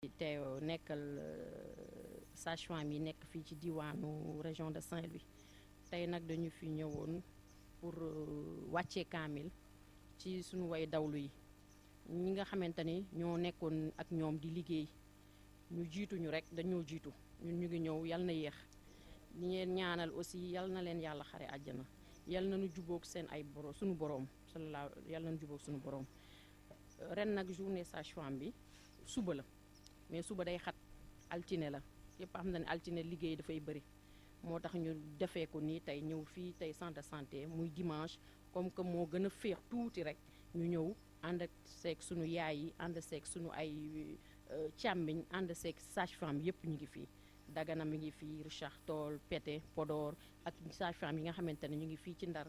te nekkal sage-femme yi nekk fii ci diwaanu région de Saint-Louis tey nag dañu fi ñëwoon pour wàccee kaamil ci suñu way dawlu yi ñi nga xamante ni ñoo nekkoon ak ñoom di liggéey ñu jiituñu rek dañoo jiitu ñun ñu ngi ñëw yal na yéex ñi ngeen ñaanal aussi yal na leen yàlla xare àjjana yal na nu jubóog seen ay borom suñu borom sallallahu yal na nu jubóog suñu borom ren nag journée sage-femme bi suba la mais suba day xat altine la yëpp xam na ne altine liggéey dafay bëri moo tax ñu defee ko nii tey ñëw fii tey centre de santé muy dimanche comme que moo gën a féex tuuti rek ñu ñëw ànd ak seeg sunu yaay yi ànd seeg sunu ay càmmiñ ànd seeg sage-femme yëpp ñu ngi fii Dagana mi ngi fii Richard Toll Pété Podor ak sage-femme yi nga xamante ne ñu ngi fii ci Ndar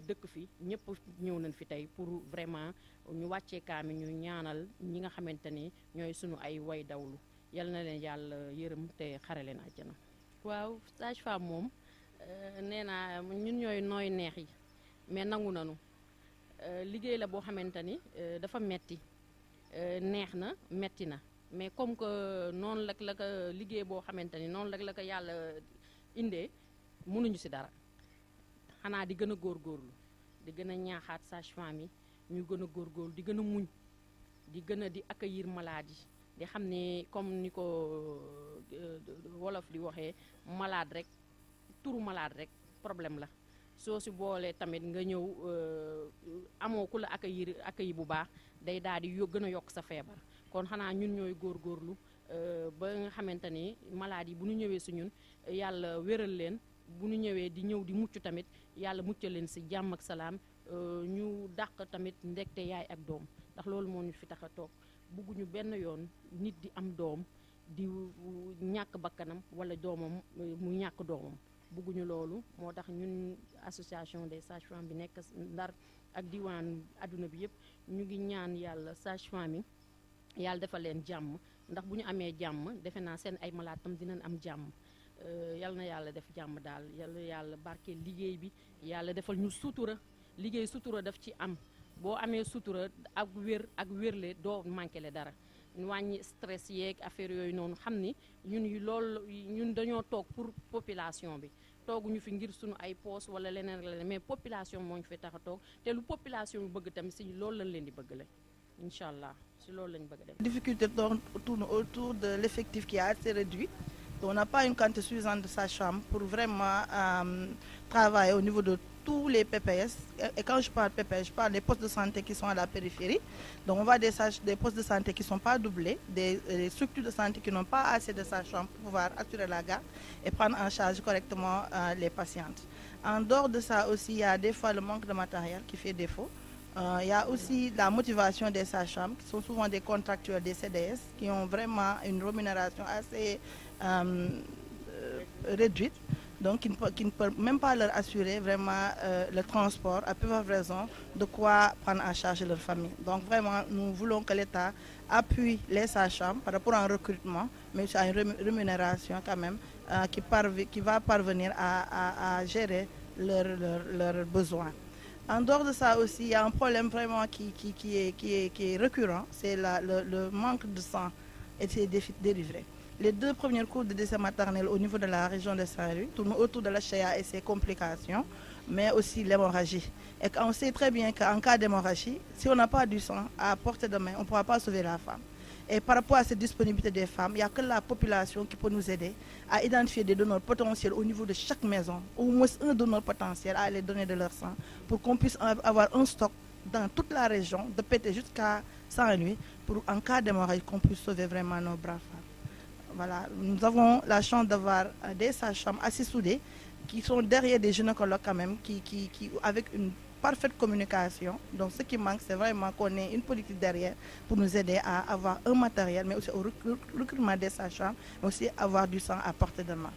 dëkk fi ñëpp ñëw nañ fi tey pour vraiment ñu wàccee kaami ñu ñaanal ñi nga xamante ni ñooy sunu ay way dawlu yal na leen yàlla yërëm te xare leen àjjana. waaw sage-femme moom nee naa ñun ñooy nooy neex yi mais nangu nanu liggéey la boo xamante ni dafa metti neex na metti na mais comme que noonu la ko liggéey boo xamante ni noonu la ko yàlla indee mënuñu ci dara xanaa di gën a góorgóorlu di gën a ñaaxaat sage-femme yi ñu gën a góorgóorlu di gën a muñ di gën a di accueillir malade yi di xam ne comme ni ko wolof di waxee malade rek turu malade rek problème la soo si boolee tamit nga ñëw amoo ku la accueillir bu baax day daal di gën a yokk sa feebar kon xanaa ñun ñooy góorgóorlu ba nga xamante ni malade yi bu ñu ñëwee si ñun yàlla wéral leen bu ñu ñëwee di ñëw di mucc tamit yàlla muccal leen si jàmm ak salaam ñu dàq tamit ndekte yaay ak doom ndax loolu moo ñu fi tax a toog bugguñu benn yoon nit di am doom di ñàkk bakkanam wala doomam mu ñàkk doomam bugguñu loolu moo tax ñun association des sages-femmes bi nekk Ndar ak diwaan adduna bi yëpp ñu ngi ñaan yàlla sage-femme yi yàlla defal leen jàmm ndax bu ñu amee jàmm defe naa seen ay malade tam dinañ am jàmm yal na yàlla def jàmm daal yàlla barkeel liggéey bi yàlla defal ñu sutura liggéey sutura daf ci am boo amee sutura ak wérle doo manqué le dara wàññi stress yeeg affaire yooyu noonu xam ni ñun dañoo toog pour population bi tooguñu fi ngir suñu ay poos wala leneen mais population moo ñu fi tax a toog te lu population bi bëgg tamit si loolu lañ leen di bëgg la incha allah si loolu lañ bëgg dem. Difficulté tourne autour de l'effectif qui est assez réduit. On n'a pas une quantité suffisante de sages-femmes pour vraiment travailler au niveau de tous les PPS. Et quand je parle PPS, je parle des postes de santé qui sont à la périphérie. Donc on voit des postes de santé qui ne sont pas doublés, des structures de santé qui n'ont pas assez de sages-femmes pour pouvoir assurer la garde et prendre en charge correctement les patientes. En dehors de ça aussi, il y a des fois le manque de matériel qui fait défaut. Il y a aussi la motivation des sages-femmes qui sont souvent des contractuels des CDS qui ont vraiment une rémunération assez réduite, donc qui ne peuvent même pas leur assurer vraiment le transport, à plusieurs raisons, de quoi prendre en charge leur famille. Donc vraiment, nous voulons que l'État appuie les sages-femmes par rapport à un recrutement, mais aussi à une rémunération quand même qui va parvenir à gérer leurs besoins. En dehors de ça aussi, il y a un problème vraiment qui est récurrent, c'est le manque de sang et ses dérivés. Les 2 premiers cours de décès maternel au niveau de la région de Saint-Louis tournent autour de la CHEA et ses complications, mais aussi l'hémorragie. Et on sait très bien qu'en cas d'hémorragie, si on n'a pas du sang à portée de main, on ne pourra pas sauver la femme. Et par rapport à cette disponibilité des femmes, il n'y a que la population qui peut nous aider à identifier des donneurs potentiels au niveau de chaque maison, au moins un donneur potentiel à aller donner de leur sang, pour qu'on puisse avoir un stock dans toute la région, de Pété jusqu'à Saint-Louis, pour en cas d'hémorragie, qu'on puisse sauver vraiment nos braves femmes. Voilà, nous avons la chance d'avoir des sages-femmes assez soudées, qui sont derrière des gynécologues quand même, avec une parfaite communication. Donc ce qui manque, c'est vraiment qu'on ait une politique derrière pour nous aider à avoir un matériel, mais aussi au recrutement des sages-femmes, mais aussi avoir du sang à portée de main.